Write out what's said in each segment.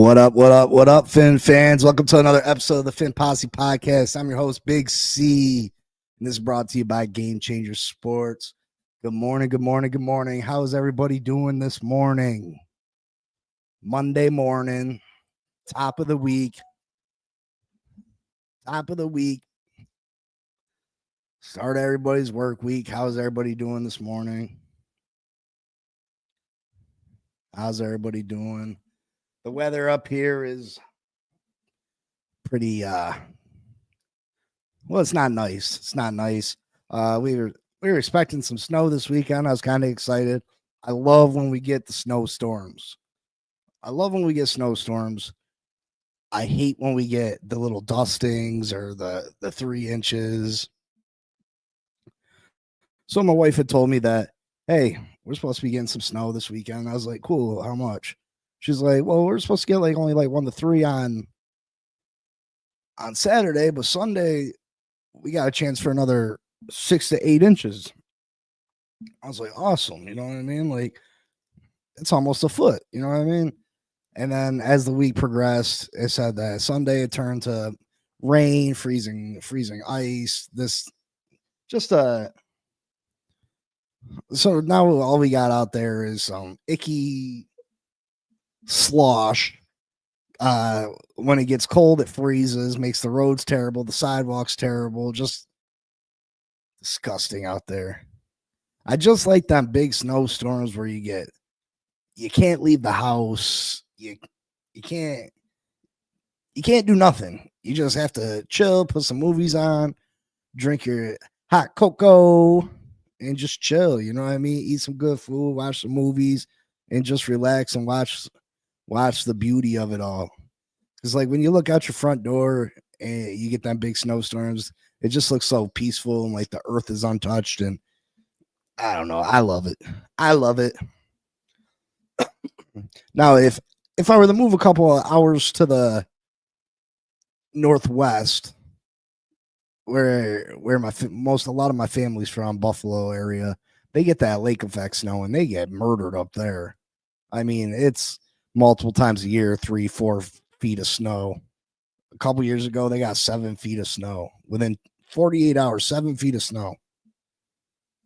What up, Finn fans? Welcome to another episode of the Finn Posse Podcast. I'm your host, Big C, and this is brought to you by Game Changer Sports. Good morning. How is everybody doing this morning? Monday morning, top of the week. Start everybody's work week. How's everybody doing this morning? How's everybody doing? The weather up here is pretty well, it's not nice. We were expecting some snow this weekend. I was kind of excited. I love when we get the snowstorms. I hate when we get the little dustings or the 3 inches. So my wife had told me that, hey, we're supposed to be getting some snow this weekend. I was like, cool, how much? She's like, well, we're supposed to get only 1 to 3 on Saturday, but Sunday we got a chance for another 6 to 8 inches. I was like, awesome. You know what I mean? It's almost a foot. You know what I mean? And then as the week progressed, it said that Sunday it turned to rain, freezing ice. So now all we got out there is some icky slosh. When it gets cold, it freezes, makes the roads terrible, the sidewalks terrible, just disgusting out there. I just like them big snowstorms where you can't leave the house, you can't do nothing. You just have to chill, put some movies on, drink your hot cocoa, and just chill. You know what I mean? Eat some good food, watch some movies, and just relax and watch the beauty of it all. Because when you look out your front door and you get them big snowstorms, it just looks so peaceful and the earth is untouched. And I don't know. I love it. Now, if I were to move a couple of hours to the northwest, where a lot of my family's from, Buffalo area, they get that lake effect snow and they get murdered up there. I mean, it's multiple times a year, 3-4 feet of snow. A couple years ago, they got 7 feet of snow within 48 hours. 7 feet of snow.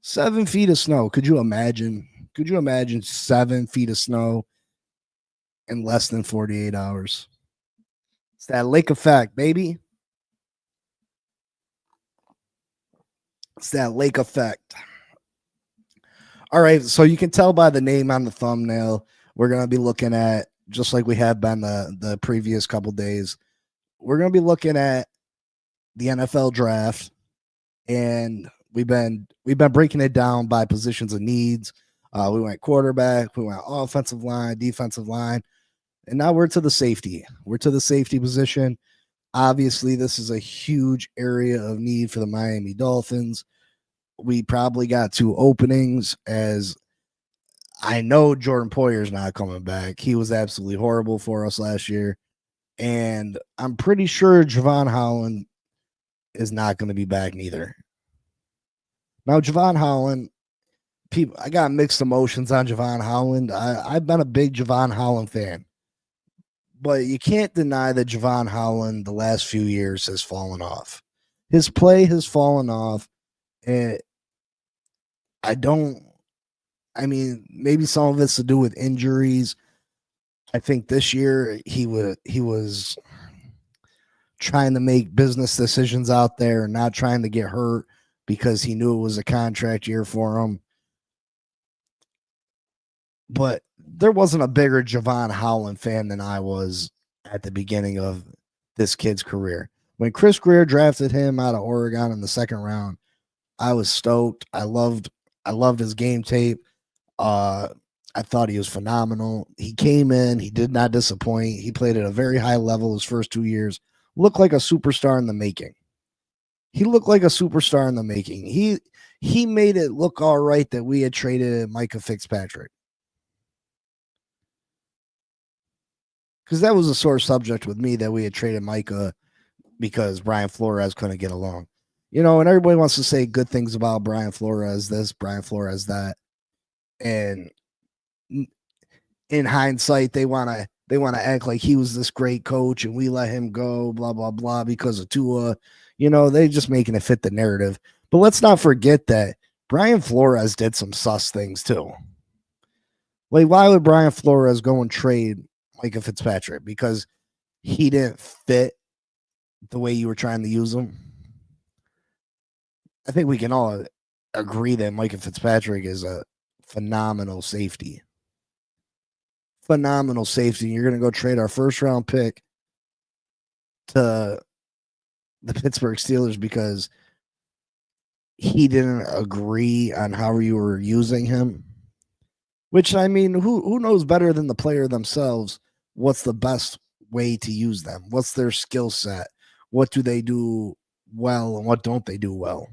7 feet of snow. Could you imagine 7 feet of snow in less than 48 hours? It's that lake effect, baby. It's that lake effect. All right, so you can tell by the name on the thumbnail, we're going to be looking at, just like we have been the previous couple days, we're going to be looking at the NFL draft, and we've been breaking it down by positions of needs. We went quarterback, we went offensive line, defensive line, and now we're to the safety. We're to the safety position. Obviously, this is a huge area of need for the Miami Dolphins. We probably got 2 openings, as I know Jordan Poyer's not coming back. He was absolutely horrible for us last year. And I'm pretty sure Javon Holland is not going to be back neither. Now, Javon Holland, I got mixed emotions on Javon Holland. I've been a big Javon Holland fan. But you can't deny that Javon Holland, the last few years, has fallen off. His play has fallen off. And maybe some of it's to do with injuries. I think this year he was trying to make business decisions out there and not trying to get hurt because he knew it was a contract year for him. But there wasn't a bigger Javon Holland fan than I was at the beginning of this kid's career. When Chris Greer drafted him out of Oregon in the 2nd round, I was stoked. I loved his game tape. I thought he was phenomenal. He came in. He did not disappoint. He played at a very high level his first 2 years. Looked like a superstar in the making. He made it look all right that we had traded Micah Fitzpatrick. Because that was a sore subject with me, that we had traded Micah because Brian Flores couldn't get along. You know, and everybody wants to say good things about Brian Flores this, Brian Flores that. And in hindsight, they want to they want to act like he was this great coach and we let him go, blah, blah, blah, because of Tua. They just making it fit the narrative. But let's not forget that Brian Flores did some sus things too. Like, why would Brian Flores go and trade Micah Fitzpatrick? Because he didn't fit the way you were trying to use him. I think we can all agree that Micah Fitzpatrick is a phenomenal safety. Phenomenal safety. You're going to go trade our first round pick to the Pittsburgh Steelers because he didn't agree on how you were using him. Which, I mean, who knows better than the player themselves what's the best way to use them? What's their skill set? What do they do well and what don't they do well?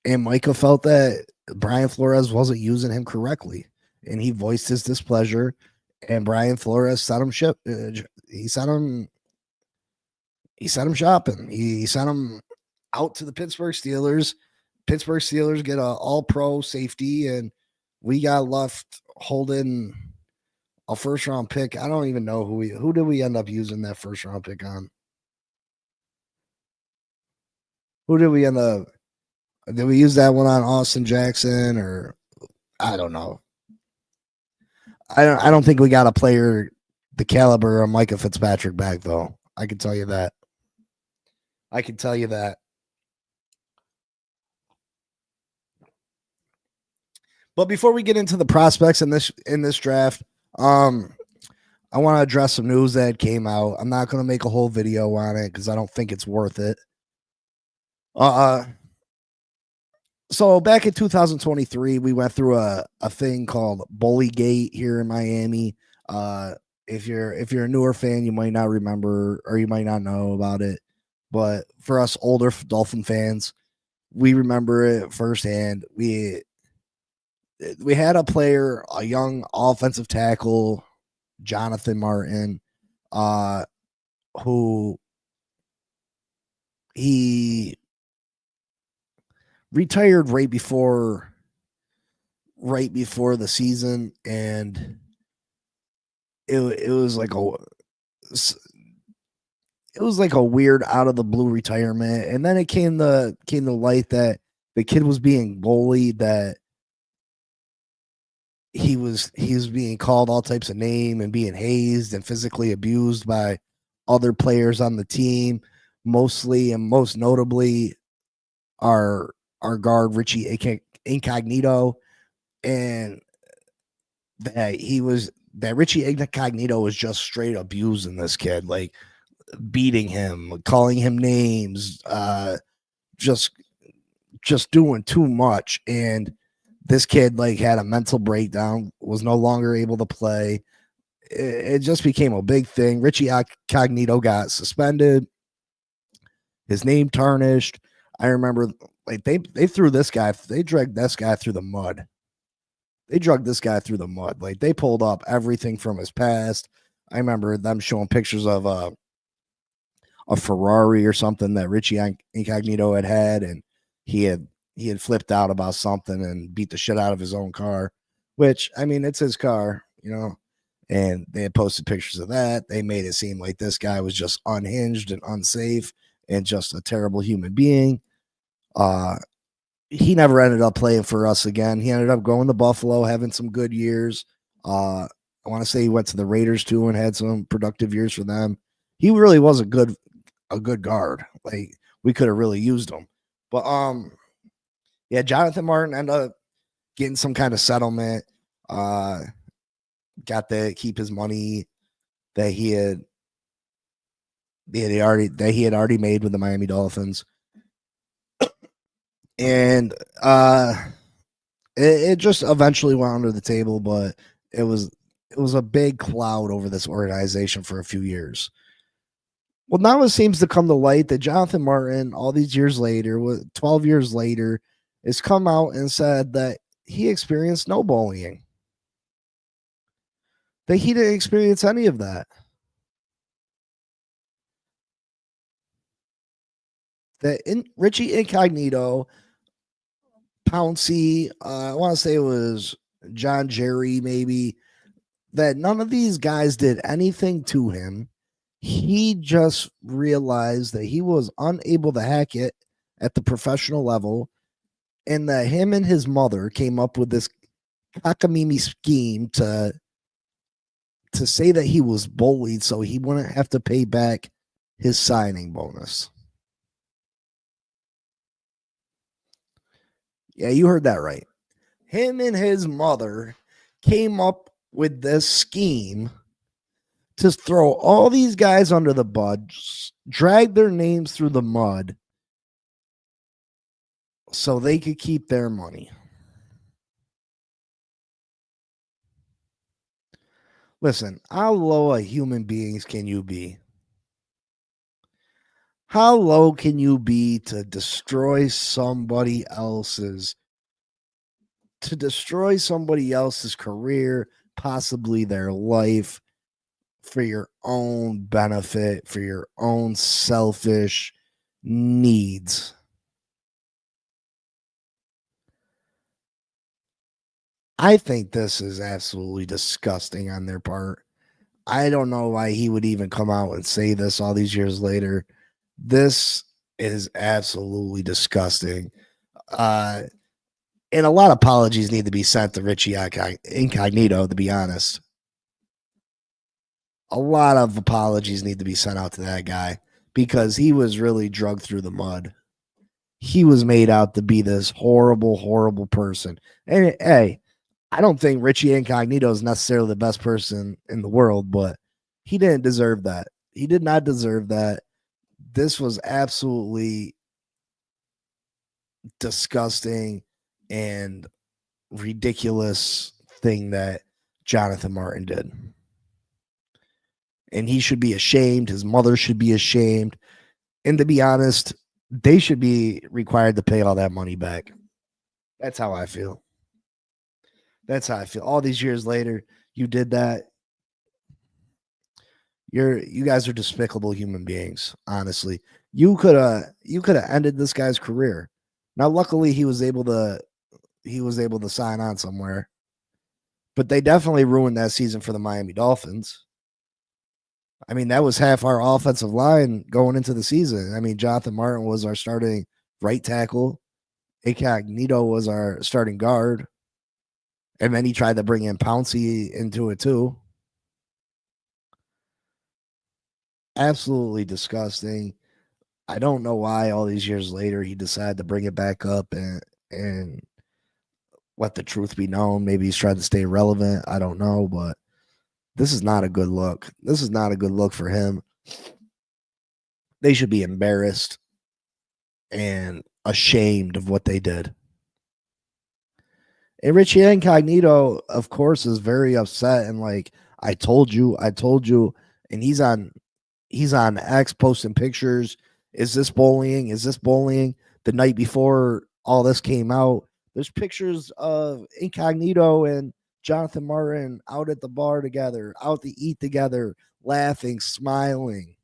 And Micah felt that Brian Flores wasn't using him correctly, and he voiced his displeasure. And Brian Flores sent him he sent him shopping. He sent him out to the Pittsburgh Steelers. Pittsburgh Steelers get a all-pro safety, and we got left holding a first-round pick. I don't even know who did we end up using that first-round pick on. Who did we end up? Did we use that one on Austin Jackson, or I don't know. I don't think we got a player the caliber of Micah Fitzpatrick back, though. I can tell you that. But before we get into the prospects in this draft, I want to address some news that came out. I'm not going to make a whole video on it because I don't think it's worth it. So back in 2023, we went through a thing called Bullygate here in Miami. If you're a newer fan, you might not remember or you might not know about it. But for us older Dolphin fans, we remember it firsthand. We had a player, a young offensive tackle, Jonathan Martin, who he retired right before the season, and it was like a weird out of the blue retirement. And then it came to light that the kid was being bullied, that he was being called all types of names and being hazed and physically abused by other players on the team, mostly and most notably our guard Richie Incognito, and that Richie Incognito was just straight abusing this kid, like beating him, calling him names, just doing too much. And this kid like had a mental breakdown, was no longer able to play. It just became a big thing. Richie Incognito got suspended, his name tarnished. I remember like they dragged this guy through the mud. Like they pulled up everything from his past. I remember them showing pictures of a Ferrari or something that Richie Incognito had, and he had flipped out about something and beat the shit out of his own car, which, I mean, it's his car, and they had posted pictures of that. They made it seem like this guy was just unhinged and unsafe and just a terrible human being. He never ended up playing for us again. He ended up going to Buffalo, having some good years. I want to say he went to the Raiders too and had some productive years for them. He really was a good guard. Like, we could have really used him. But yeah, Jonathan Martin ended up getting some kind of settlement. Got to keep his money that he had already made with the Miami Dolphins. And it just eventually went under the table, but it was a big cloud over this organization for a few years. Well, now it seems to come to light that Jonathan Martin, all these years later, 12 years later, has come out and said that he experienced no bullying. That he didn't experience any of that. That Richie Incognito, Pouncey, I want to say it was John Jerry, maybe. that none of these guys did anything to him. He just realized that he was unable to hack it at the professional level, and that him and his mother came up with this cockamamie scheme to say that he was bullied so he wouldn't have to pay back his signing bonus. Yeah, you heard that right. Him and his mother came up with this scheme to throw all these guys under the bus, drag their names through the mud so they could keep their money. Listen, how low a human beings can you be? How low can you be to destroy somebody else's career, possibly their life, for your own benefit, for your own selfish needs? I think this is absolutely disgusting on their part. I don't know why he would even come out and say this all these years later. This is absolutely disgusting. Uh, and a lot of apologies need to be sent to Richie Incognito, to be honest. A lot of apologies need to be sent out to that guy because he was really drugged through the mud. He was made out to be this horrible, horrible person. And hey, I don't think Richie Incognito is necessarily the best person in the world, but he didn't deserve that. He did not deserve that. This was absolutely disgusting and ridiculous thing that Jonathan Martin did. And he should be ashamed. His mother should be ashamed. And to be honest, they should be required to pay all that money back. That's how I feel. That's how I feel. All these years later, you did that. You guys are despicable human beings, honestly. You could have ended this guy's career. Now luckily he was able to sign on somewhere. But they definitely ruined that season for the Miami Dolphins. I mean, that was half our offensive line going into the season. I mean, Jonathan Martin was our starting right tackle. Incognito was our starting guard. And then he tried to bring in Pouncey into it too. Absolutely disgusting. I don't know why all these years later he decided to bring it back up and let the truth be known. Maybe he's trying to stay relevant. I don't know, but this is not a good look. This is not a good look for him. They should be embarrassed and ashamed of what they did. And Richie Incognito, of course, is very upset and like, I told you. And he's on X posting pictures. Is this bullying? Is this bullying? The night before all this came out, there's pictures of Incognito and Jonathan Martin out at the bar together, out to eat together, laughing, smiling.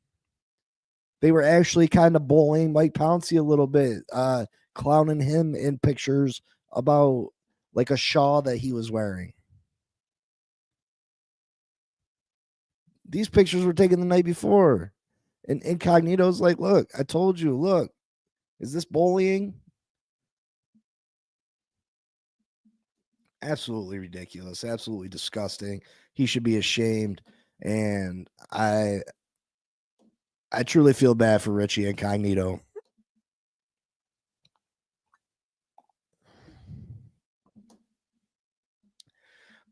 They were actually kind of bullying Mike Pouncey a little bit, clowning him in pictures about like a shawl that he was wearing. These pictures were taken the night before. And Incognito's like, look, I told you, look, is this bullying? Absolutely ridiculous, absolutely disgusting. He should be ashamed. And I truly feel bad for Richie Incognito.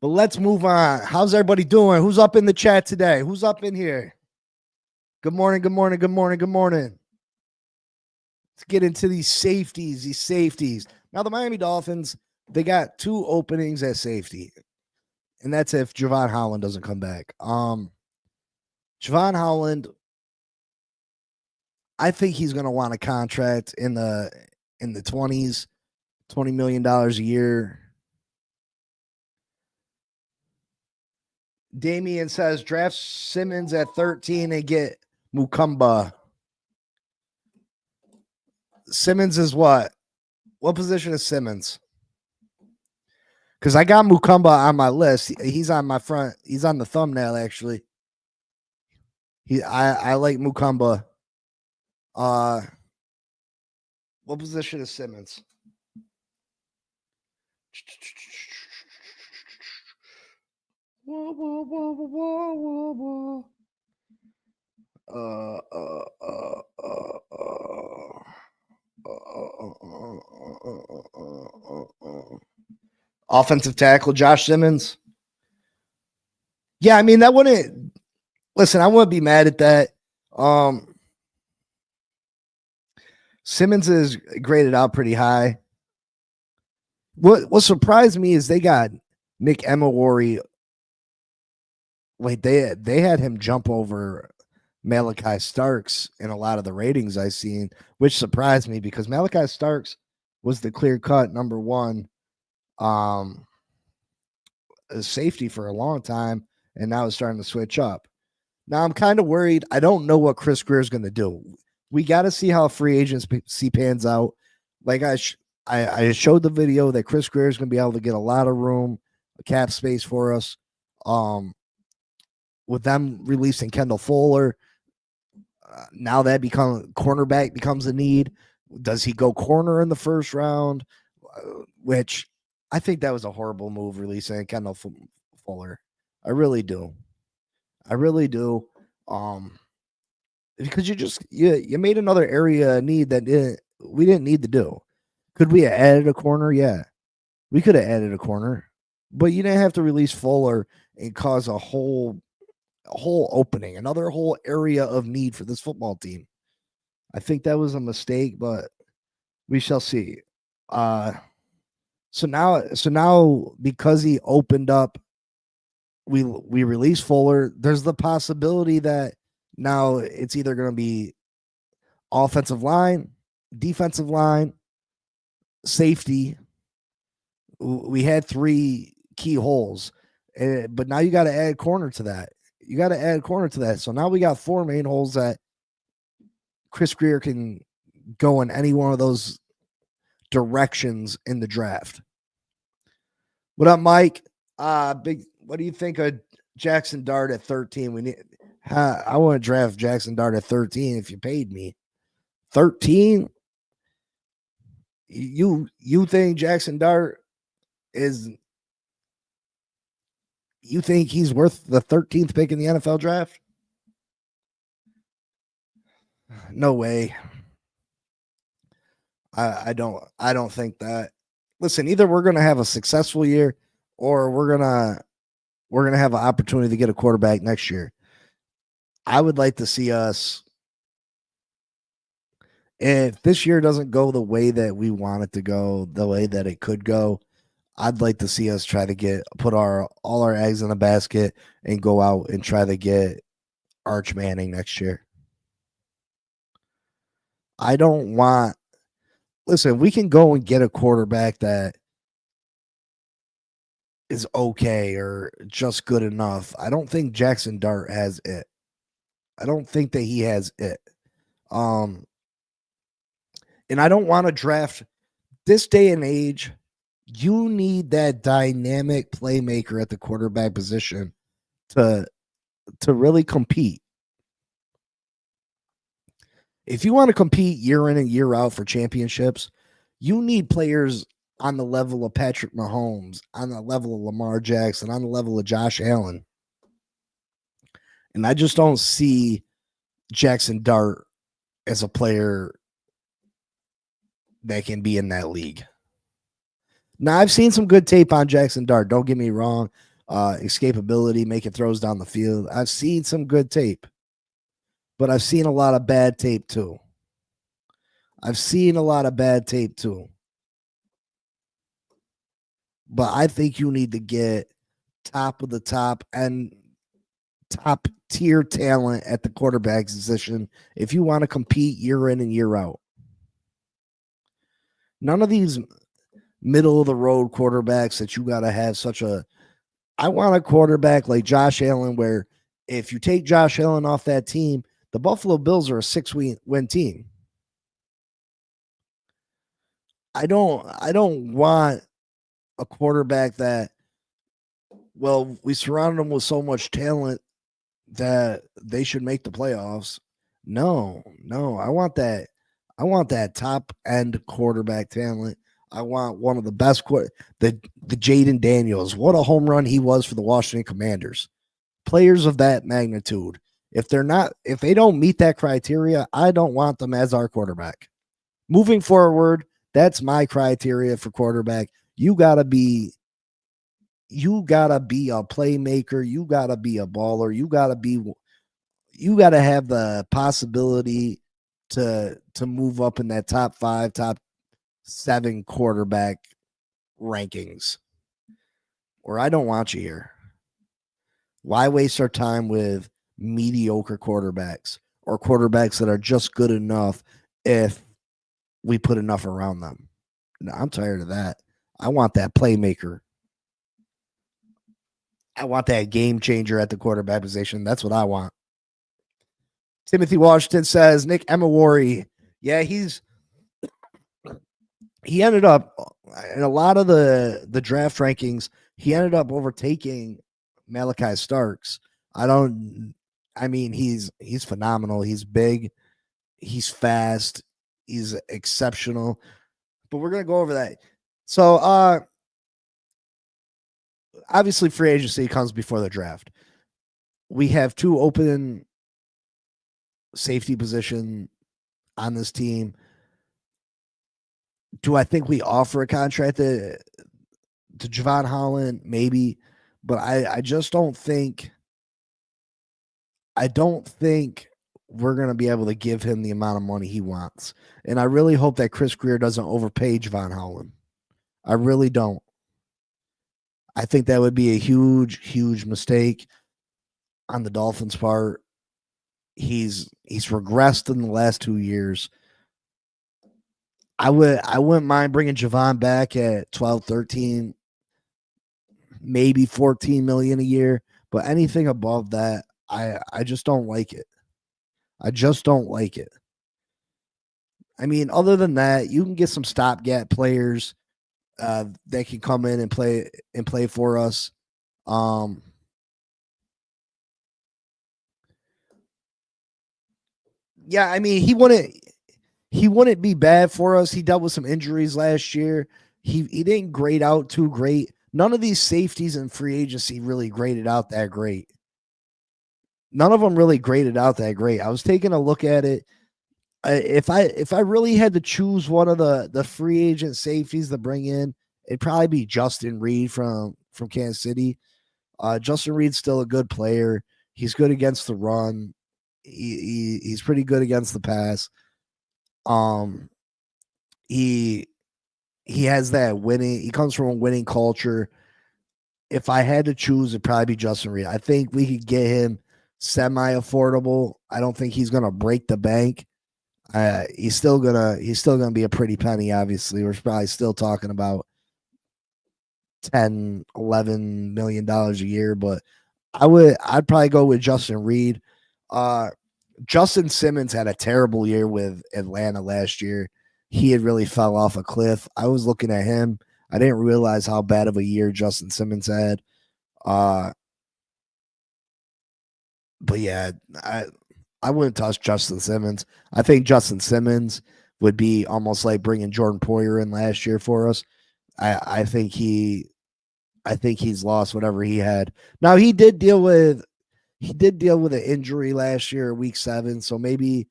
But let's move on. How's everybody doing? Who's up in the chat today? Who's up in here? Good morning, good morning, good morning, good morning. Let's get into these safeties. Now, the Miami Dolphins, they got two openings at safety. And that's if Javon Holland doesn't come back. Javon Holland, I think he's going to want a contract in the 20s, $20 million a year. Damian says draft Simmons at 13 and get Mukumba. Simmons is what? What position is Simmons? because I got Mukumba on my list. He's on my front. He's on the thumbnail actually. I like Mukumba. What position is Simmons? Whoa, whoa, whoa, whoa, whoa, whoa. Offensive tackle Josh Simmons. Yeah, I mean that wouldn't. Listen, I wouldn't be mad at that. Simmons is graded out pretty high. What surprised me is they got Nick Emery. Like they had him jump over Malachi Starks in a lot of the ratings I've seen, which surprised me because Malachi Starks was the clear cut number one safety for a long time, and now it's starting to switch up. Now I'm kind of worried. I don't know what Chris Greer is going to do. We got to see how free agency pans out. Like I showed the video that Chris Greer is going to be able to get a lot of room, cap space for us. With them releasing Kendall Fuller, now that cornerback becomes a need. Does he go corner in the first round? Which I think that was a horrible move, releasing Kendall Fuller. I really do. Because you made another area need that we didn't need to do. Could we have added a corner? Yeah, we could have added a corner, but you didn't have to release Fuller and cause a whole opening, another whole area of need for this football team. I think that was a mistake, but we shall see. So now because he opened up, we release Fuller. There's the possibility that now it's either going to be offensive line, defensive line, safety. We had 3 key holes, but now you got to add corner to that. So now we got 4 main holes that Chris Greer can go in any one of those directions in the draft. What up, Mike? What do you think of Jackson Dart at 13? I want to draft Jackson Dart at 13 if you paid me. 13? You think Jackson Dart is, you think he's worth the 13th pick in the NFL draft? No way. I don't think that. Listen, either we're going to have a successful year or we're going to have an opportunity to get a quarterback next year. I would like to see us, if this year doesn't go the way that we want it to go, the way that it could go, I'd like to see us try to put all our eggs in a basket and go out and try to get Arch Manning next year. I don't want, listen, we can go and get a quarterback that is okay or just good enough. I don't think Jackson Dart has it. I don't think that he has it. And I don't want to draft this day and age. You need that dynamic playmaker at the quarterback position to really compete. If you want to compete year in and year out for championships, you need players on the level of Patrick Mahomes, on the level of Lamar Jackson, on the level of Josh Allen. And I just don't see Jackson Dart as a player that can be in that league. Now, I've seen some good tape on Jackson Dart. Don't get me wrong. Escapability, making throws down the field. I've seen some good tape, but I've seen a lot of bad tape too. But I think you need to get top of the top and top tier talent at the quarterback position if you want to compete year in and year out. None of these middle of the road quarterbacks that you got to have I want a quarterback like Josh Allen, where if you take Josh Allen off that team, the Buffalo Bills are a 6-win team. I don't want a quarterback that, well, we surrounded them with so much talent that they should make the playoffs. No, no, I want that. I want that top end quarterback talent. I want one of the best the Jaden Daniels. What a home run he was for the Washington Commanders. Players of that magnitude. If they don't meet that criteria, I don't want them as our quarterback. Moving forward, that's my criteria for quarterback. You gotta be a playmaker. You gotta be a baller. You gotta have the possibility to move up in that top 5, top 7 quarterback rankings. Or I don't want you here. Why waste our time with mediocre quarterbacks or quarterbacks that are just good enough if we put enough around them? No, I'm tired of that. I want that playmaker. I want that game changer at the quarterback position. That's what I want. Timothy Washington says, Nick Emawari. Yeah, he ended up in a lot of the draft rankings, he ended up overtaking Malachi Starks. He's phenomenal. He's big. He's fast. He's exceptional. But we're going to go over that. So, obviously free agency comes before the draft. We have 2 open safety position on this team. Do I think we offer a contract to Javon Holland? Maybe, but I just don't think. I don't think we're going to be able to give him the amount of money he wants. And I really hope that Chris Greer doesn't overpay Javon Holland. I really don't. I think that would be a huge, huge mistake on the Dolphins' part. He's regressed in the last 2 years. I wouldn't mind bringing Javon back at 12, 13, maybe 14 million a year, but anything above that, I just don't like it. I just don't like it. I mean, other than that, you can get some stopgap players that can come in and play for us. Yeah, I mean, he wouldn't be bad for us. He dealt with some injuries last year. He didn't grade out too great. None of these safeties in free agency really graded out that great. None of them really graded out that great. I was taking a look at it. If I really had to choose one of the free agent safeties to bring in, it'd probably be Justin Reed from Kansas City. Justin Reed's still a good player. He's good against the run. He's pretty good against the pass. He has that winning. He comes from a winning culture. If I had to choose, it'd probably be Justin Reed. I think we could get him semi-affordable. I don't think he's gonna break the bank. He's still gonna be a pretty penny. Obviously, we're probably still talking about 10, $11 million a year, but I'd probably go with Justin Reed. Justin Simmons had a terrible year with Atlanta last year. He had really fell off a cliff. I was looking at him. I didn't realize how bad of a year Justin Simmons had. But yeah, I wouldn't touch Justin Simmons. I think Justin Simmons would be almost like bringing Jordan Poyer in last year for us. I think he's lost whatever he had. Now he did deal with an injury last year, week 7. So maybe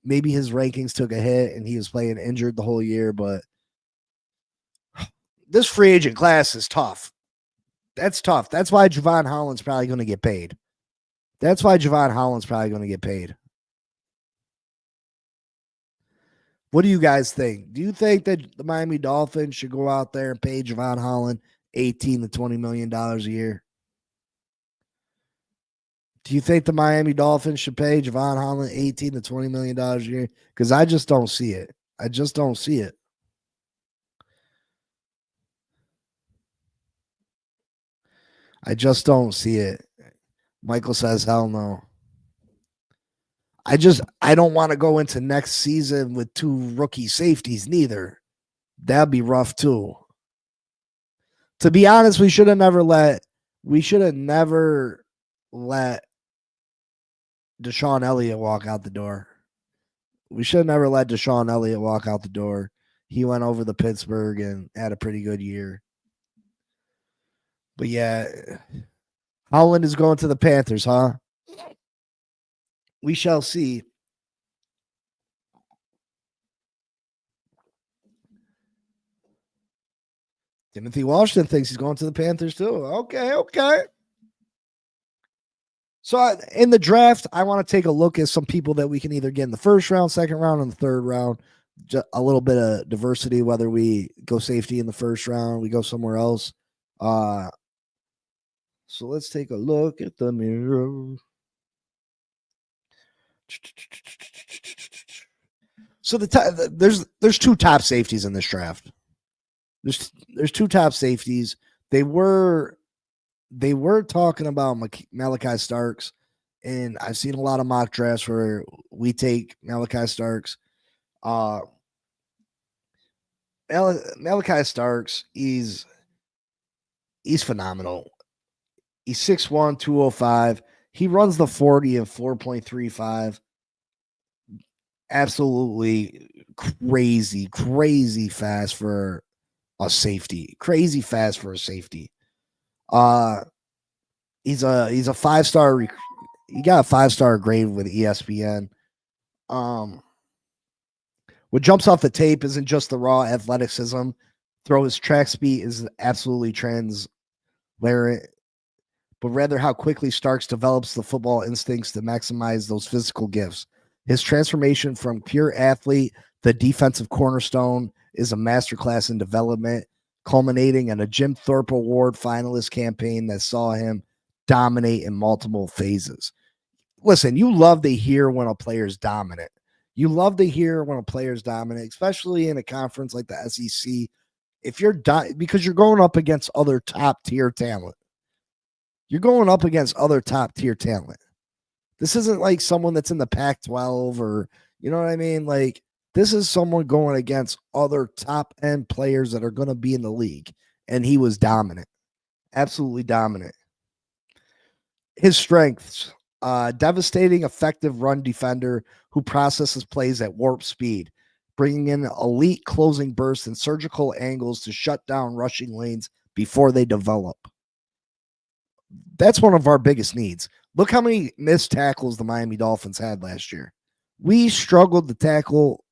his rankings took a hit and he was playing injured the whole year. But this free agent class is tough. That's tough. That's why Javon Holland's probably going to get paid. What do you guys think? Do you think that the Miami Dolphins should go out there and pay Javon Holland $18 to $20 million a year? Do you think the Miami Dolphins should pay Javon Holland $18 to $20 million a year? Because I just don't see it. I just don't see it. Michael says, hell no. I don't want to go into next season with 2 rookie safeties neither. That'd be rough too. To be honest, we should have never let Deshaun Elliott walk out the door. We should have never let Deshaun Elliott walk out the door. He went over to Pittsburgh and had a pretty good year. But yeah, Holland is going to the Panthers, huh? We shall see. Timothy Washington thinks he's going to the Panthers too. Okay, okay. So in the draft, I want to take a look at some people that we can either get in the first round, second round, and the third round. Just a little bit of diversity, whether we go safety in the first round, we go somewhere else. So let's take a look at the mirror. So there's two top safeties in this draft. There's two top safeties. They were talking about Malachi Starks, and I've seen a lot of mock drafts where we take Malachi Starks. Malachi Starks, he's phenomenal. He's 6'1", 205. He runs the 40 in 4.35. Absolutely crazy fast for a safety. Crazy fast for a safety. He's a 5-star. He got a 5-star grade with ESPN. What jumps off the tape isn't just the raw athleticism. Throw his track speed is absolutely transparent, but rather how quickly Starks develops the football instincts to maximize those physical gifts. His transformation from pure athlete to defensive cornerstone is a masterclass in development, culminating in a Jim Thorpe Award finalist campaign that saw him dominate in multiple phases. Listen, you love to hear when a player's dominant. You love to hear when a player's dominant, especially in a conference like the SEC. If you're because you're going up against other top tier talent. You're going up against other top tier talent. This isn't like someone that's in the Pac-12 or, you know what I mean? Like, this is someone going against other top end players that are going to be in the league. And he was dominant, absolutely dominant. His strengths, devastating, effective run defender who processes plays at warp speed, bringing in elite closing bursts and surgical angles to shut down rushing lanes before they develop. That's one of our biggest needs. Look how many missed tackles the Miami Dolphins had last year. We struggled to tackle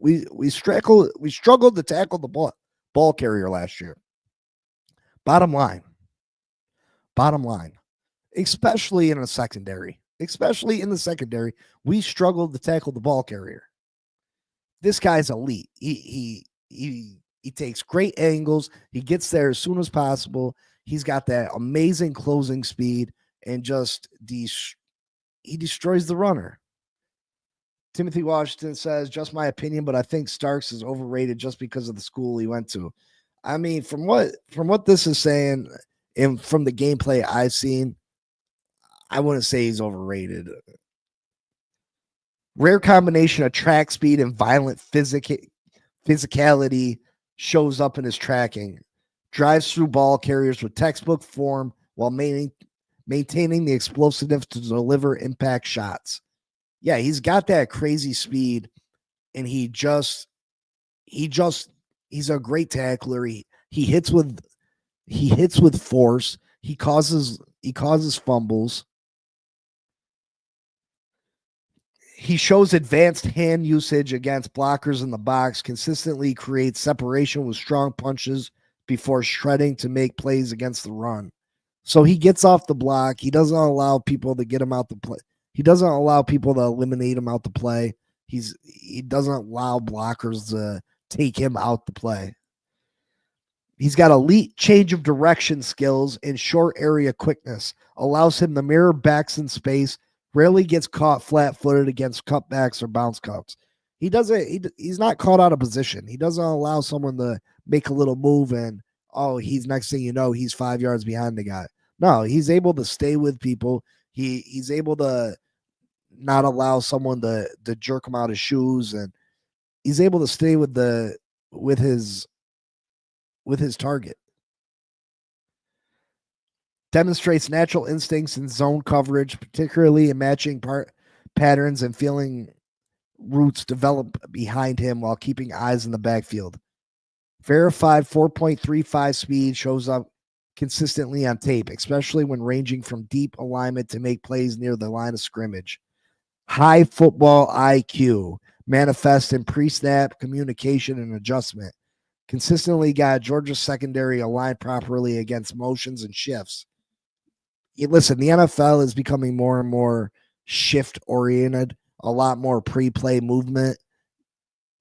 we struggled to tackle the ball carrier last year. Bottom line, especially in the secondary, we struggled to tackle the ball carrier. This guy's elite. He takes great angles. He gets there as soon as possible. He's got that amazing closing speed and just he destroys the runner. Timothy Washington says, just my opinion, but I think Starks is overrated just because of the school he went to. I mean, from what this is saying and from the gameplay I've seen, I wouldn't say he's overrated. Rare combination of track speed and violent physicality shows up in his tracking. Drives through ball carriers with textbook form while maintaining the explosiveness to deliver impact shots. Yeah, he's got that crazy speed, and he's a great tackler. He hits with force. He causes fumbles. He shows advanced hand usage against blockers in the box, consistently creates separation with strong punches before shredding to make plays against the run. So he gets off the block. He doesn't allow people to get him out the play. He doesn't allow people to eliminate him out the play. He doesn't allow blockers to take him out the play. He's got elite change of direction skills and short area quickness. Allows him to mirror backs in space. Rarely gets caught flat-footed against cutbacks or bounce cuts. He's not caught out of position. He doesn't allow someone to make a little move and, he's next thing you know, he's 5 yards behind the guy. No, he's able to stay with people. He's able to not allow someone to jerk him out of shoes, and he's able to stay with his target. Demonstrates natural instincts in zone coverage, particularly in matching patterns and feeling routes develop behind him while keeping eyes in the backfield. Verified 4.35 speed shows up consistently on tape, especially when ranging from deep alignment to make plays near the line of scrimmage. High football IQ manifests in pre-snap communication and adjustment. Consistently got Georgia's secondary aligned properly against motions and shifts. Listen, the NFL is becoming more and more shift oriented, a lot more pre-play movement.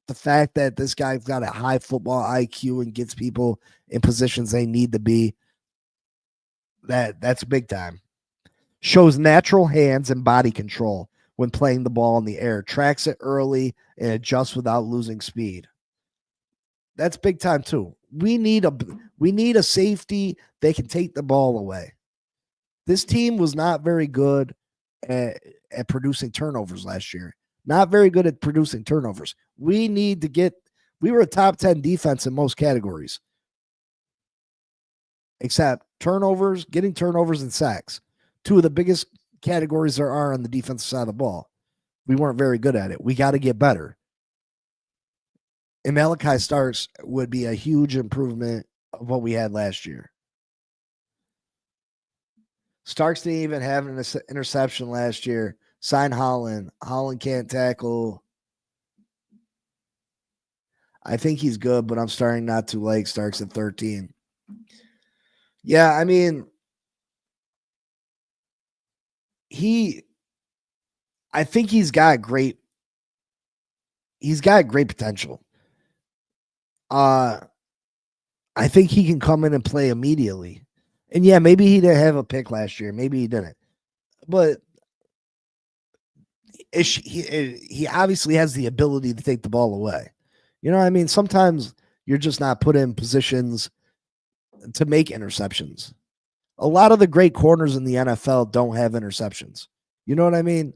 The fact that this guy's got a high football IQ and gets people in positions they need to be, that's big time. Shows natural hands and body control when playing the ball in the air, tracks it early and adjusts without losing speed. That's big time too. We need a safety that can take the ball away. This team was not very good at producing turnovers last year. Not very good at producing turnovers. We were a top 10 defense in most categories, except turnovers, getting turnovers and sacks. Two of the biggest categories there are on the defensive side of the ball. We weren't very good at it. We got to get better. And Malachi Starks would be a huge improvement of what we had last year. Starks didn't even have an interception last year. Sign Holland. Holland can't tackle. I think he's good, but I'm starting not to like Starks at 13. Yeah, I mean, I think he's got great potential. I think he can come in and play immediately. And yeah, maybe he didn't have a pick last year. Maybe he didn't. But he obviously has the ability to take the ball away. You know what I mean? Sometimes you're just not put in positions to make interceptions. A lot of the great corners in the NFL don't have interceptions. You know what I mean?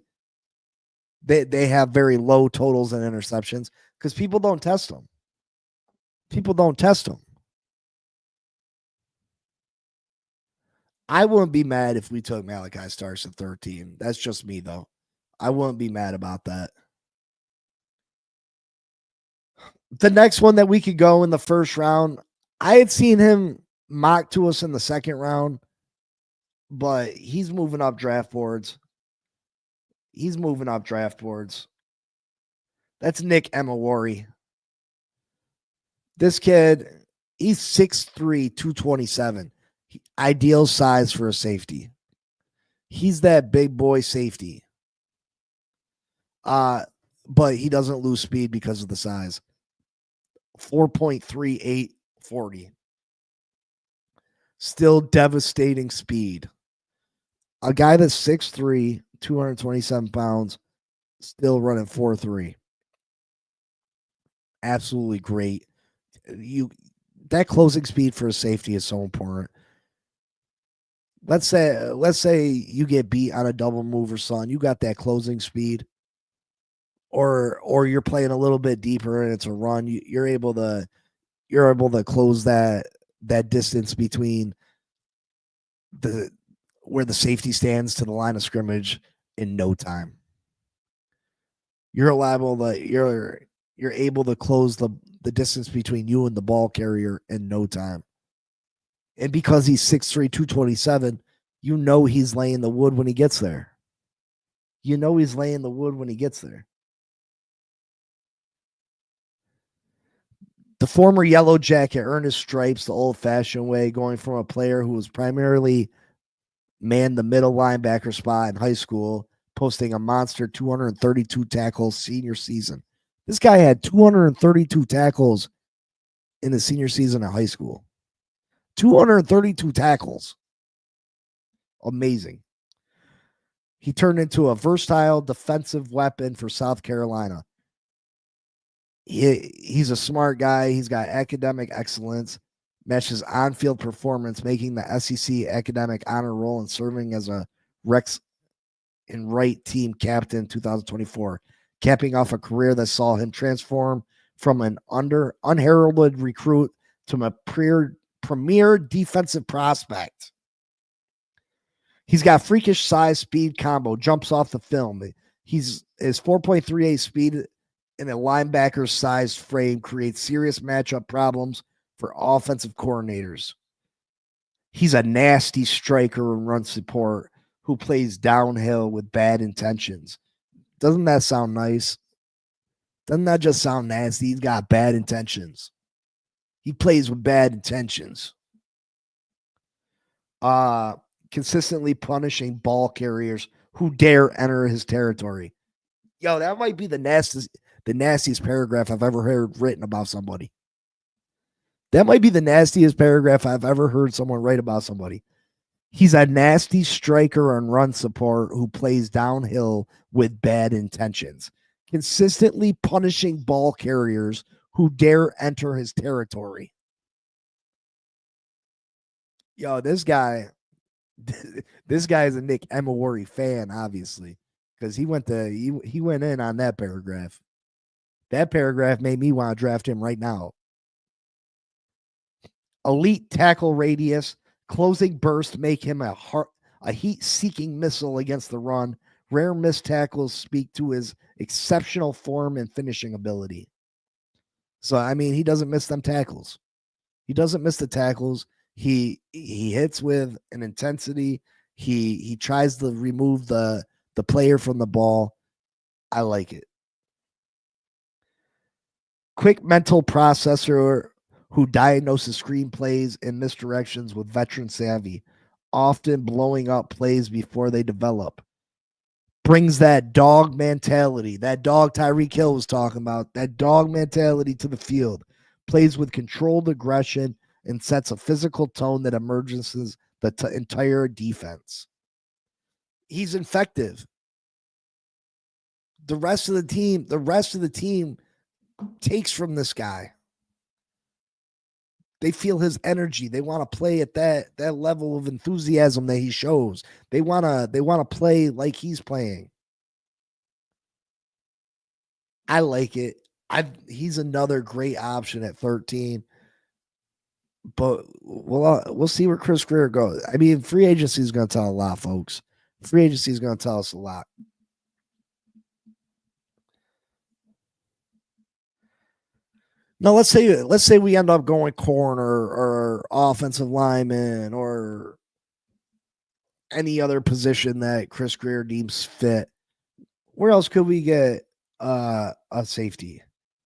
They have very low totals in interceptions because people don't test them. People don't test them. I wouldn't be mad if we took Malachi Starks at 13. That's just me, though. I wouldn't be mad about that. The next one that we could go in the first round, I had seen him mocked to us in the second round, but he's moving up draft boards. That's Nick Emawari. This kid, he's 6'3", 227. Ideal size for a safety. He's that big boy safety. But he doesn't lose speed because of the size. 4.38 40. Still devastating speed. A guy that's 6'3", 227 pounds, still running 4.3. Absolutely great. That closing speed for a safety is so important. Let's say you get beat on a double move or something. You got that closing speed, or you're playing a little bit deeper and it's a run. You're able to close that distance between where the safety stands to the line of scrimmage in no time. You're able to close the distance between you and the ball carrier in no time. And because he's 6'3", 227, you know he's laying the wood when he gets there. The former Yellow Jacket earned his stripes the old-fashioned way, going from a player who was primarily manned the middle linebacker spot in high school, posting a monster 232 tackles senior season. This guy had 232 tackles in the senior season of high school. 232 tackles. Amazing. He turned into a versatile defensive weapon for South Carolina. He's a smart guy. He's got academic excellence, matches on-field performance, making the SEC academic honor roll and serving as a Rex and Wright team captain in 2024, capping off a career that saw him transform from an unheralded recruit to a premier defensive prospect. He's got freakish size, speed combo, jumps off the film. His 4.38 speed in a linebacker's sized frame creates serious matchup problems for offensive coordinators. He's a nasty striker and run support who plays downhill with bad intentions. Doesn't that sound nice? Doesn't that just sound nasty? He's got bad intentions. He plays with bad intentions. Consistently punishing ball carriers who dare enter his territory. Yo, that might be the nastiest paragraph I've ever heard written about somebody. That might be the nastiest paragraph I've ever heard someone write about somebody. He's a nasty striker and run support who plays downhill with bad intentions, consistently punishing ball carriers who dare enter his territory. Yo, this guy is a Nick Emawari fan, obviously, because he went in on that paragraph. That paragraph made me want to draft him right now. Elite tackle radius, closing burst make him a heat-seeking missile against the run. Rare missed tackles speak to his exceptional form and finishing ability. So, I mean, he doesn't miss them tackles. He doesn't miss the tackles. He hits with an intensity. He tries to remove the player from the ball. I like it. Quick mental processor who diagnoses screenplays and misdirections with veteran savvy, often blowing up plays before they develop. Brings that dog mentality, that dog Tyreek Hill was talking about, that dog mentality to the field. Plays with controlled aggression and sets a physical tone that emerges the entire defense. He's effective. The rest of the team takes from this guy. They feel his energy. They want to play at that level of enthusiasm that he shows. They want to play like he's playing. I like it. He's another great option at 13. But we'll see where Chris Grier goes. I mean, free agency is going to tell a lot, folks. Free agency is going to tell us a lot. Now, let's say we end up going corner or offensive lineman or any other position that Chris Grier deems fit. Where else could we get a safety?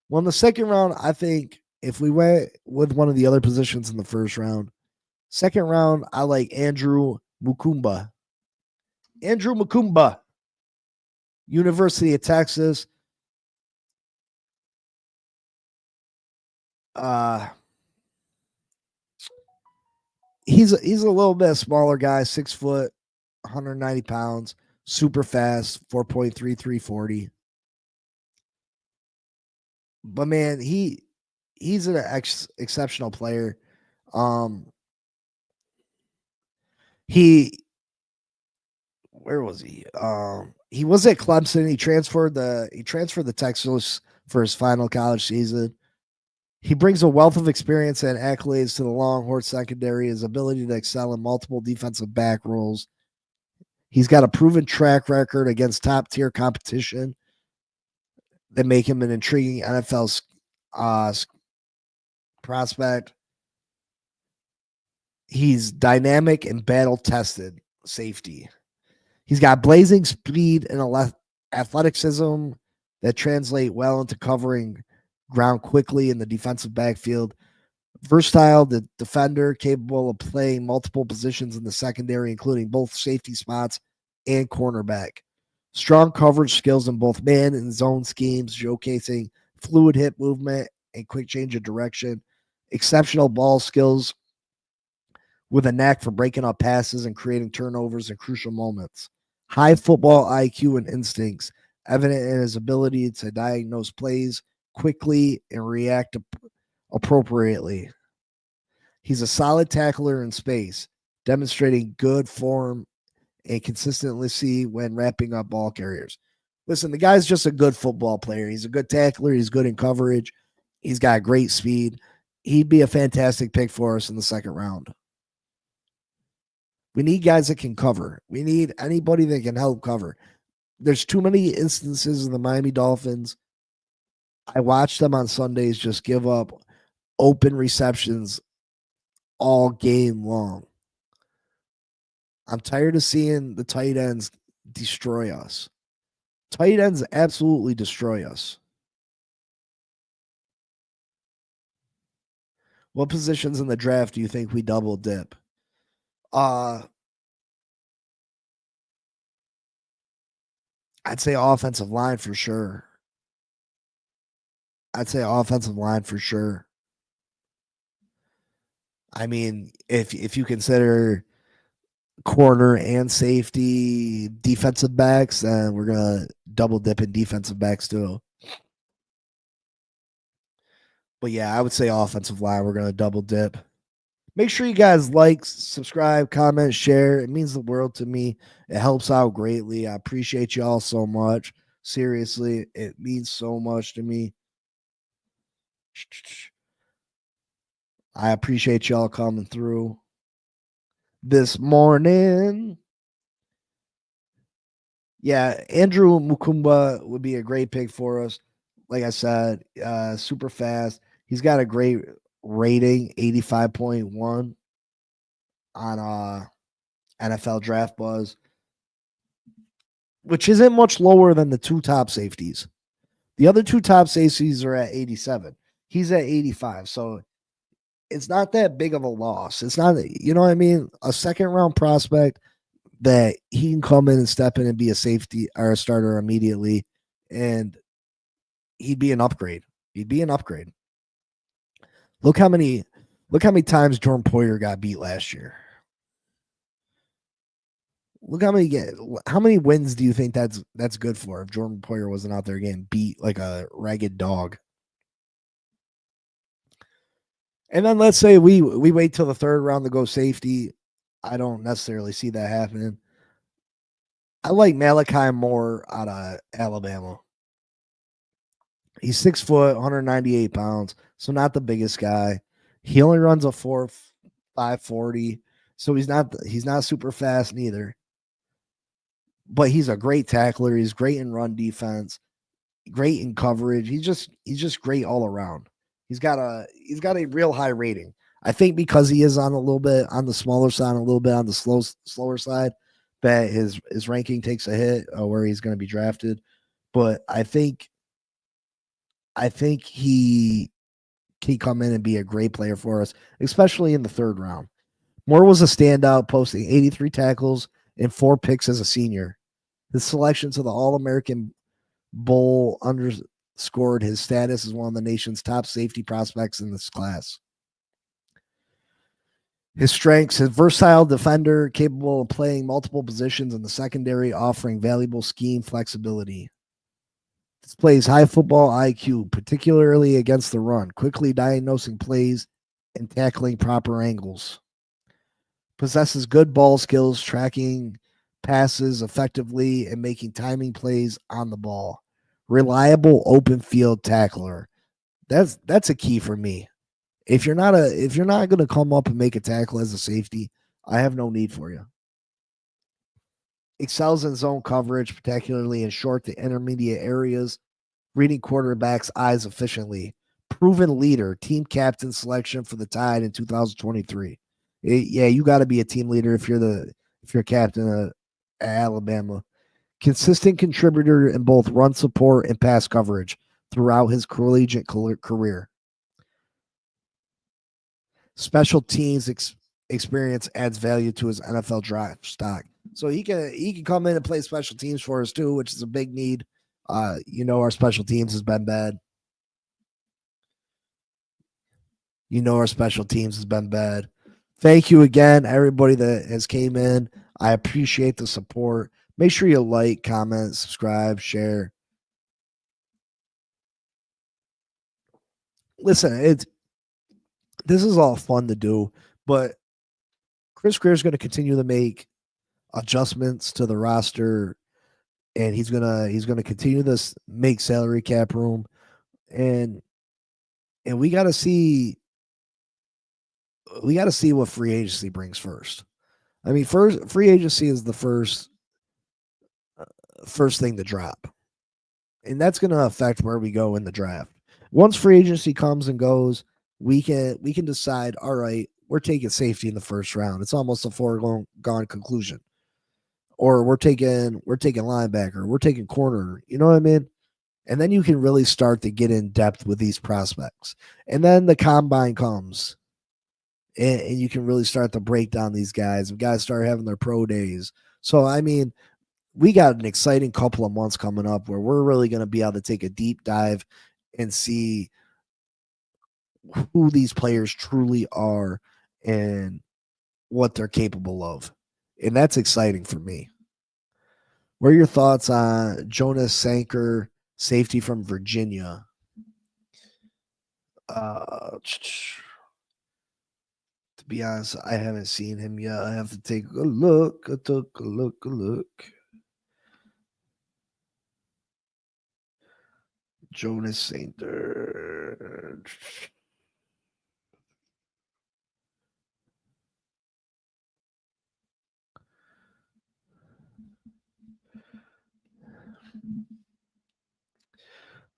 Well, in the second round, I think if we went with one of the other positions in the first round, second round, I like Andrew Mukumba. Andrew Mukumba, University of Texas. He's a little bit smaller guy, 6 foot, 190 pounds, super fast, 4.33 40. But man, he's an exceptional player. Where was he? He was at Clemson. He transferred to Texas for his final college season. He brings a wealth of experience and accolades to the Longhorn secondary, his ability to excel in multiple defensive back roles. He's got a proven track record against top-tier competition that make him an intriguing NFL prospect. He's dynamic and battle-tested safety. He's got blazing speed and athleticism that translate well into covering ground quickly in the defensive backfield. Versatile defender capable of playing multiple positions in the secondary, including both safety spots and cornerback. Strong coverage skills in both man and zone schemes, showcasing fluid hip movement and quick change of direction. Exceptional ball skills with a knack for breaking up passes and creating turnovers in crucial moments. High football IQ and instincts, evident in his ability to diagnose plays quickly and react appropriately. He's a solid tackler in space, demonstrating good form and consistency when wrapping up ball carriers. Listen, the guy's just a good football player. He's a good tackler. He's good in coverage. He's got great speed. He'd be a fantastic pick for us in the second round. We need guys that can cover. We need anybody that can help cover. There's too many instances in the Miami Dolphins. I watch them on Sundays just give up open receptions all game long. I'm tired of seeing the tight ends destroy us. Tight ends absolutely destroy us. What positions in the draft do you think we double dip? I'd say offensive line for sure. I'd say offensive line for sure. I mean, if you consider corner and safety defensive backs, then we're gonna double dip in defensive backs too. But yeah, I would say offensive line, we're gonna double dip. Make sure you guys like, subscribe, comment, share. It means the world to me. It helps out greatly. I appreciate you all so much. Seriously, it means so much to me. I appreciate y'all coming through this morning. Yeah, Andrew Mukumba would be a great pick for us. Like I said, super fast. He's got a great rating, 85.1 on NFL Draft Buzz, which isn't much lower than the two top safeties. The other two top safeties are at 87. He's at 85. So it's not that big of a loss. It's not, you know what I mean? A second round prospect that he can come in and step in and be a safety or a starter immediately, and he'd be an upgrade. He'd be an upgrade. Look how many times Jordan Poyer got beat last year. Look how many wins do you think that's good for if Jordan Poyer wasn't out there getting beat like a ragged dog? And then let's say we wait till the third round to go safety. I don't necessarily see that happening. I like Malachi Moore out of Alabama. He's 6 foot, 198 pounds, so not the biggest guy. He only runs a 4.540, so he's not super fast neither. But he's a great tackler. He's great in run defense, great in coverage. He's just great all around. He's got a real high rating. I think because he is on a little bit on the smaller side, a little bit on the slower side, that his ranking takes a hit where he's going to be drafted. But I think he can come in and be a great player for us, especially in the third round. Moore was a standout, posting 83 tackles and 4 picks as a senior. His selection to the All-American Bowl underscored his status as one of the nation's top safety prospects in this class. His strengths: his versatile defender, capable of playing multiple positions in the secondary, offering valuable scheme flexibility. Displays high football IQ, particularly against the run, quickly diagnosing plays and tackling proper angles. Possesses good ball skills, tracking passes effectively and making timing plays on the ball. Reliable open field tackler. That's a key for me. If you're not going to come up and make a tackle as a safety, I have no need for you. Excels in zone coverage, particularly in short to intermediate areas, reading quarterbacks' eyes efficiently. Proven leader, team captain selection for the Tide in 2023. Yeah, you got to be a team leader if you're captain of Alabama. Consistent contributor in both run support and pass coverage throughout his collegiate career. Special teams experience adds value to his NFL draft stock. So he can come in and play special teams for us too, which is a big need. Our special teams has been bad. Our special teams has been bad. Thank you again, everybody that has came in. I appreciate the support. Make sure you like, comment, subscribe, share. Listen, this is all fun to do, but Chris Greer is going to continue to make adjustments to the roster, and he's gonna continue to make salary cap room, and we got to see what free agency brings first. I mean, first free agency is the first thing to drop, and that's going to affect where we go in the draft. Once free agency comes and goes, we can decide. All right, we're taking safety in the first round. It's almost a foregone conclusion. Or we're taking linebacker. We're taking corner. You know what I mean? And then you can really start to get in depth with these prospects. And then the combine comes, and you can really start to break down these guys. Guys start having their pro days. So I mean, we got an exciting couple of months coming up where we're really going to be able to take a deep dive and see who these players truly are and what they're capable of. And that's exciting for me. What are your thoughts on Jonas Sanker, safety from Virginia? To be honest, I haven't seen him yet. I have to take a look. I took a look. Jonas Sanker.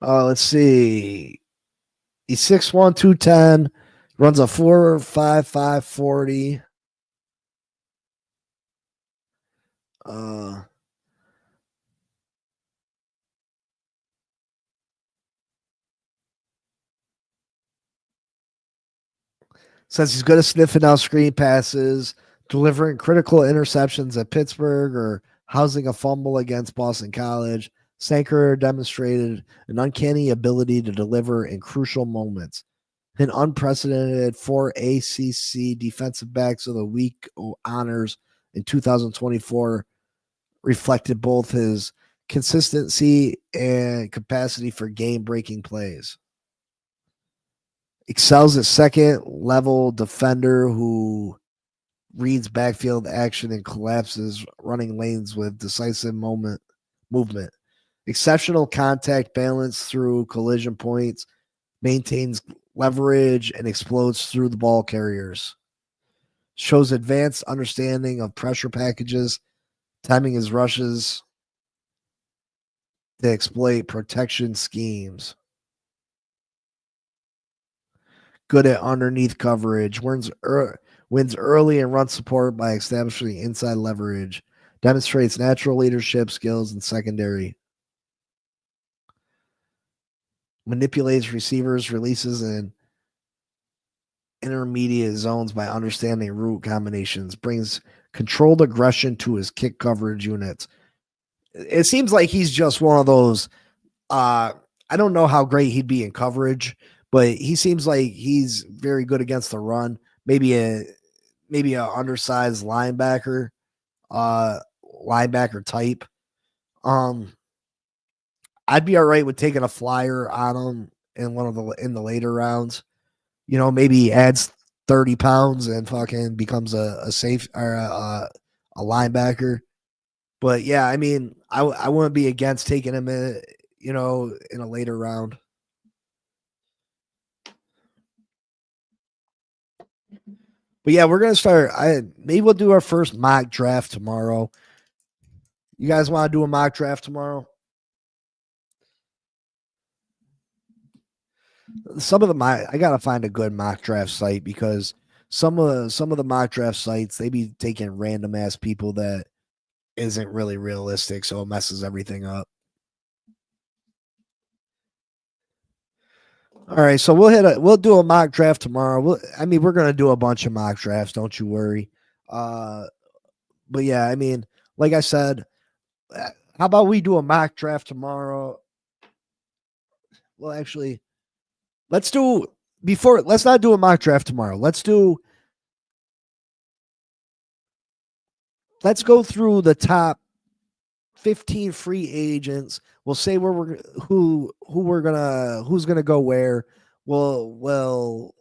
Let's see. He's 6'1", 210, runs a 4.55 40. Uh, Says he's good at sniffing out screen passes, delivering critical interceptions at Pittsburgh, or housing a fumble against Boston College. Sanker demonstrated an uncanny ability to deliver in crucial moments. An unprecedented 4 ACC Defensive Backs of the Week honors in 2024 reflected both his consistency and capacity for game breaking plays. Excels at second level defender who reads backfield action and collapses running lanes with decisive movement. Exceptional contact balance through collision points, maintains leverage, and explodes through the ball carriers. Shows advanced understanding of pressure packages, timing his rushes to exploit protection schemes. Good at underneath coverage, wins early and run support by establishing inside leverage, demonstrates natural leadership skills in secondary, manipulates receivers, releases, and intermediate zones by understanding route combinations, brings controlled aggression to his kick coverage units. It seems like he's just one of those. I don't know how great he'd be in coverage, but he seems like he's very good against the run. Maybe a undersized uh, linebacker type. Um, I'd be all right with taking a flyer on him in the later rounds. You know, maybe he adds 30 pounds and fucking becomes a safe or a linebacker. But yeah, I mean, I wouldn't be against taking him in a later round. But yeah, we're gonna start. Maybe we'll do our first mock draft tomorrow. You guys want to do a mock draft tomorrow? Some of the I gotta find a good mock draft site because some of the mock draft sites they be taking random ass people that isn't really realistic, so it messes everything up. All right, so we'll do a mock draft tomorrow. We're gonna do a bunch of mock drafts. Don't you worry. Uh, but yeah, I mean, like I said, how about we do a mock draft tomorrow? Well, actually, let's do before. Let's not do a mock draft tomorrow. Let's go through the top 15 free agents. We'll say where we're who's gonna go where. We'll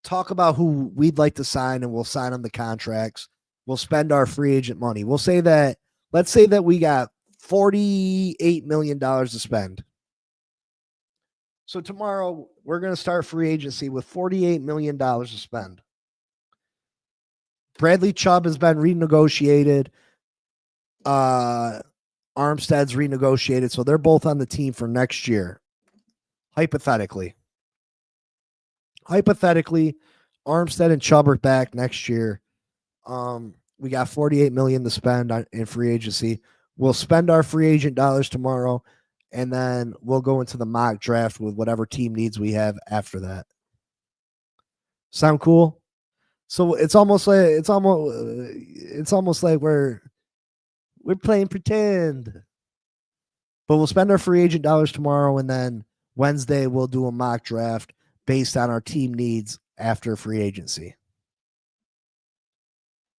talk about who we'd like to sign and we'll sign them the contracts. We'll spend our free agent money. Let's say that we got $48 million to spend. So tomorrow we're going to start free agency with $48 million to spend. Bradley Chubb has been renegotiated. Armstead's renegotiated, so they're both on the team for next year. Hypothetically, Armstead and Chubb are back next year. We got $48 million to spend in free agency. We'll spend our free agent dollars tomorrow, and then we'll go into the mock draft with whatever team needs we have after that. Sound cool? So it's almost like we're playing pretend. But we'll spend our free agent dollars tomorrow, and then Wednesday we'll do a mock draft based on our team needs after free agency.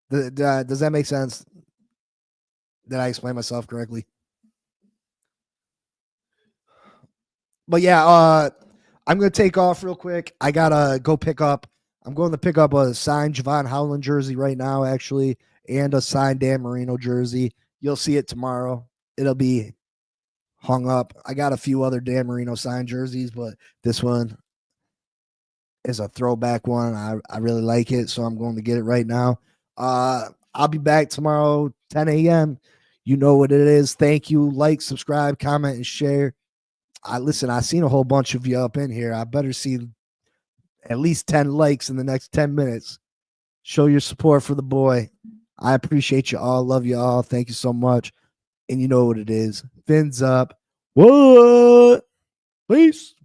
Does that make sense? Did I explain myself correctly? But yeah, I'm gonna take off real quick. I gotta go pick up. I'm going to pick up a signed Javon Howland jersey right now, actually, and a signed Dan Marino jersey. You'll see it tomorrow. It'll be hung up. I got a few other Dan Marino signed jerseys, but this one is a throwback one. I really like it, so I'm going to get it right now. I'll be back tomorrow, 10 a.m. You know what it is. Thank you. Like, subscribe, comment, and share. Listen, I seen a whole bunch of you up in here. I better see at least 10 likes in the next 10 minutes. Show your support for the boy. I appreciate you all. Love you all. Thank you so much. And you know what it is. Fins up. What? Peace.